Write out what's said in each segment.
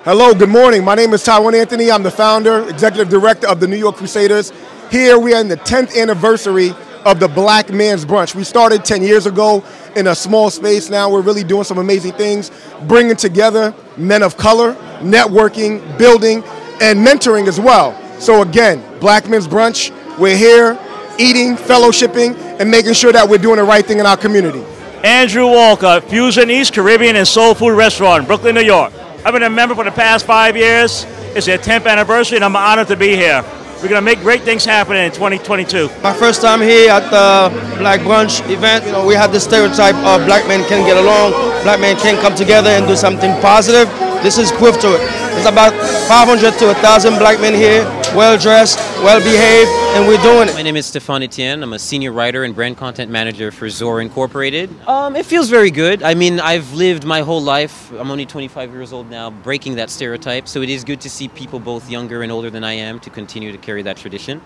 Hello, good morning. My name is Tywin Anthony. I'm the founder, executive director of the New York Crusaders. Here we are in the 10th anniversary of the Black Man's Brunch. We started 10 years ago in a small space. Now we're really doing some amazing things, bringing together men of color, networking, building, and mentoring as well. So again, Black Men's Brunch, we're here eating, fellowshipping, and making sure that we're doing the right thing in our community. Andrew Walker, Fusion East Caribbean and Soul Food Restaurant, Brooklyn, New York. I've been a member for the past 5 years. It's their 10th anniversary, and I'm honored to be here. We're going to make great things happen in 2022. My first time here at the Black Brunch event, you know, we have the stereotype of black men can get along, black men can come together and do something positive. This is proof to it. There's about 500 to 1,000 black men here, well-dressed, well-behaved, and we're doing it. My name is Stefan Etienne. I'm a senior writer and brand content manager for Zora Incorporated. It feels very good. I mean, I've lived my whole life, I'm only 25 years old now, breaking that stereotype. So it is good to see people both younger and older than I am to continue to carry that tradition.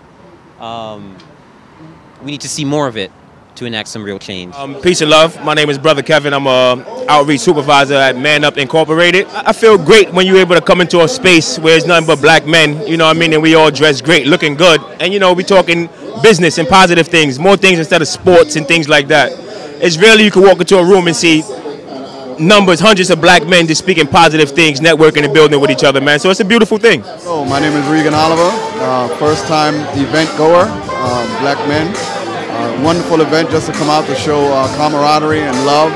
We need to see more of it to enact some real change. Peace and love. My name is Brother Kevin. I'm a outreach supervisor at Man Up Incorporated. I feel great when you're able to come into a space where it's nothing but black men, you know what I mean, and we all dress great, looking good. And you know, we're talking business and positive things, more things instead of sports and things like that. It's rarely you can walk into a room and see numbers, hundreds of black men just speaking positive things, networking and building with each other, man. So it's a beautiful thing. Hello, my name is Regan Oliver, first time event goer, black men. Wonderful event just to come out to show camaraderie and love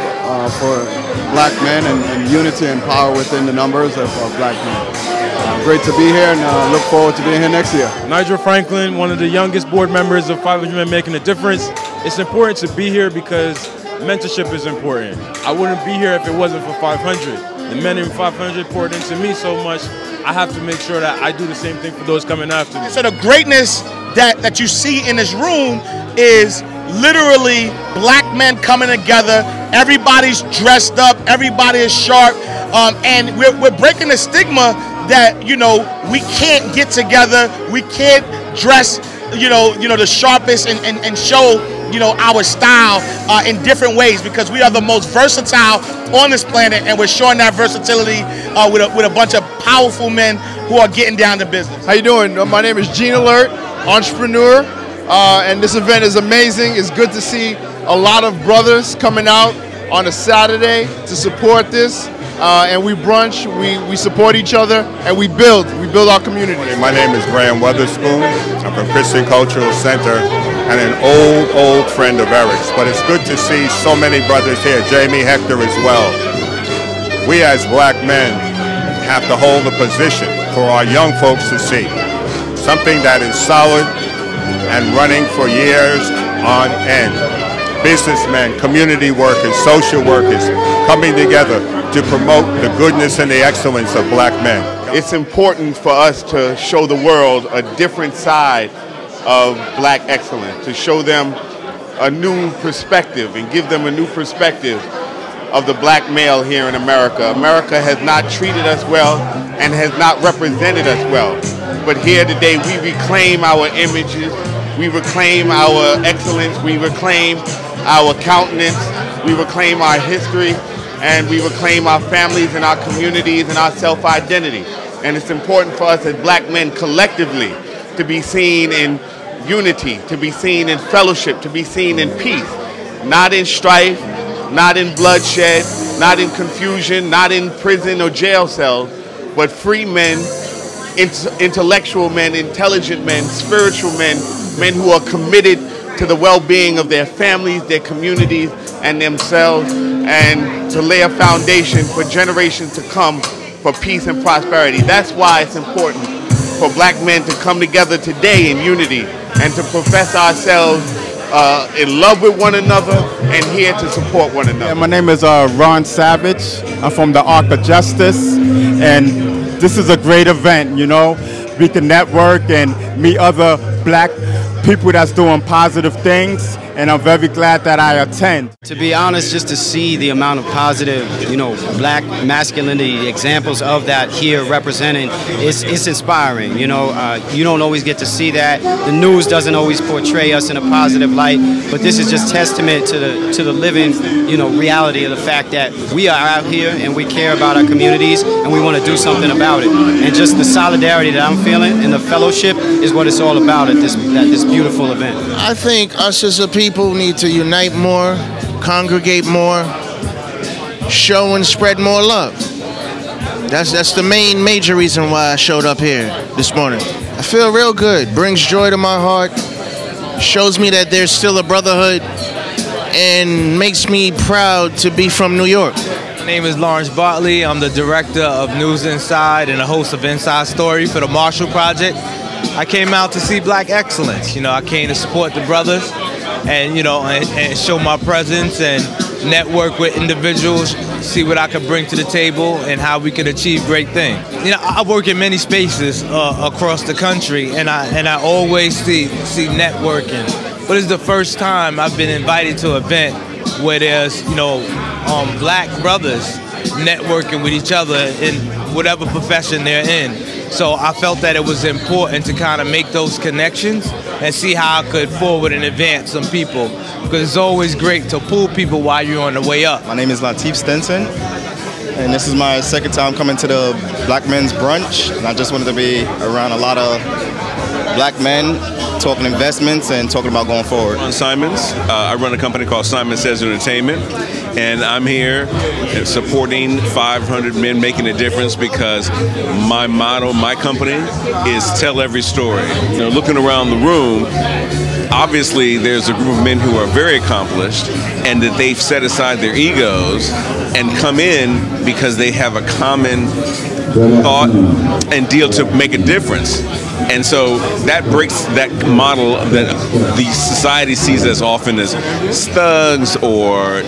for black men and unity and power within the numbers of black men. Great to be here and look forward to being here next year. Nigel Franklin, one of the youngest board members of 500 Men Making a Difference. It's important to be here because mentorship is important. I wouldn't be here if it wasn't for 500. The men in 500 poured into me so much, I have to make sure that I do the same thing for those coming after me. So the greatness that you see in this room is literally black men coming together. Everybody's dressed up, everybody is sharp, and we're breaking the stigma that, you know, we can't get together, we can't dress, you know the sharpest and show, you know, our style in different ways, because we are the most versatile on this planet, and we're showing that versatility with a bunch of powerful men who are getting down to business. How you doing? My name is Gene Alert, entrepreneur, and this event is amazing. It's good to see a lot of brothers coming out on a Saturday to support this, and we brunch, we support each other, and we build our community. My name is Graham Weatherspoon. I'm from Christian Cultural Center and an old friend of Eric's, but it's good to see so many brothers here, Jamie Hector as well. We as black men have to hold a position for our young folks to see, something that is solid and running for years on end. Businessmen, community workers, social workers coming together to promote the goodness and the excellence of black men. It's important for us to show the world a different side of black excellence, to show them a new perspective and give them a new perspective of the black male here in America. America has not treated us well and has not represented us well. But here today we reclaim our images, we reclaim our excellence, we reclaim our countenance, we reclaim our history, and we reclaim our families and our communities and our self-identity. And it's important for us as black men collectively to be seen in unity, to be seen in fellowship, to be seen in peace, not in strife, not in bloodshed, not in confusion, not in prison or jail cells, but free men, intellectual men, intelligent men, spiritual men, men who are committed to the well-being of their families, their communities, and themselves, and to lay a foundation for generations to come for peace and prosperity. That's why it's important for black men to come together today in unity and to profess ourselves in love with one another and here to support one another. Yeah, my name is Ron Savage. I'm from the Arc of Justice, and this is a great event, you know. We can network and meet other black people that's doing positive things, and I'm very glad that I attend. To be honest, just to see the amount of positive, black masculinity examples of that here represented, it's inspiring. You don't always get to see that. The news doesn't always portray us in a positive light, but this is just testament to the living, reality of the fact that we are out here and we care about our communities and we want to do something about it. And just the solidarity that I'm feeling and the fellowship is what it's all about at this beautiful event. I think us as a people need to unite more, congregate more, show and spread more love. That's the major reason why I showed up here this morning. I feel real good, brings joy to my heart, shows me that there's still a brotherhood, and makes me proud to be from New York. My name is Lawrence Bartley. I'm the director of News Inside and the host of Inside Story for the Marshall Project. I came out to see Black excellence. I came to support the brothers and, and show my presence and network with individuals, see what I could bring to the table and how we could achieve great things. I work in many spaces across the country, and I always see networking. But it's the first time I've been invited to an event where there's, black brothers networking with each other in whatever profession they're in. So I felt that it was important to kind of make those connections and see how I could forward and advance some people, because it's always great to pull people while you're on the way up. My name is Lateef Stenson, and this is my second time coming to the Black Men's Brunch, and I just wanted to be around a lot of black men talking investments and talking about going forward. I'm Simons. I run a company called Simon Says Entertainment, and I'm here supporting 500 Men Making a Difference because my motto, my company, is tell every story. Looking around the room, obviously there's a group of men who are very accomplished and that they've set aside their egos and come in because they have a common thought and deal to make a difference. And so that breaks that model that the society sees as often as thugs or,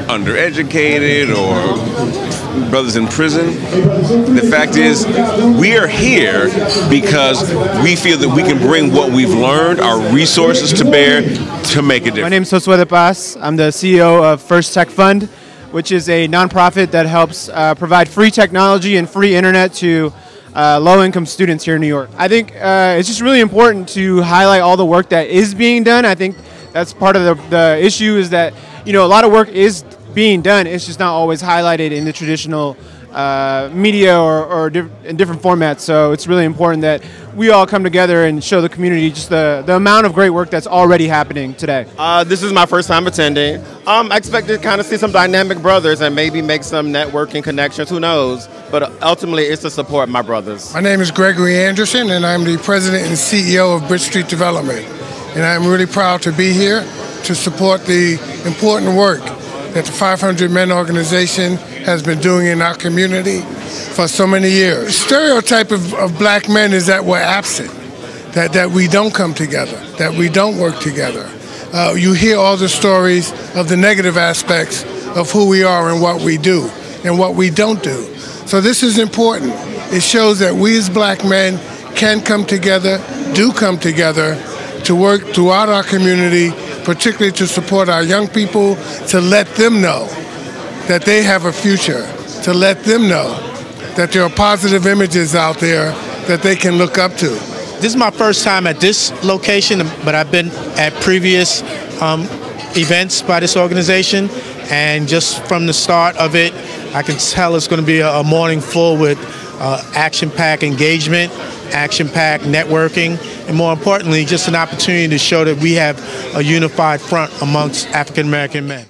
undereducated or brothers in prison. The fact is, we are here because we feel that we can bring what we've learned, our resources to bear, to make a difference. My name is Josué de Paz. I'm the CEO of First Tech Fund, which is a nonprofit that helps provide free technology and free internet to low-income students here in New York. I think it's just really important to highlight all the work that is being done. I think that's part of the issue is that, a lot of work is being done. It's just not always highlighted in the traditional media or in different formats. So it's really important that we all come together and show the community just the amount of great work that's already happening today. This is my first time attending. I expect to kind of see some dynamic brothers and maybe make some networking connections, who knows? But ultimately, it's to support my brothers. My name is Gregory Anderson, and I'm the president and CEO of Bridge Street Development. And I'm really proud to be here to support the important work that the 500 Men organization has been doing in our community for so many years. The stereotype of black men is that we're absent, that we don't come together, that we don't work together. You hear all the stories of the negative aspects of who we are and what we do and what we don't do. So this is important. It shows that we as black men can come together, do come together to work throughout our community, particularly to support our young people, to let them know that they have a future, to let them know that there are positive images out there that they can look up to. This is my first time at this location, but I've been at previous events by this organization, and just from the start of it, I can tell it's going to be a morning full with action-packed engagement, action-packed networking, and more importantly, just an opportunity to show that we have a unified front amongst African-American men.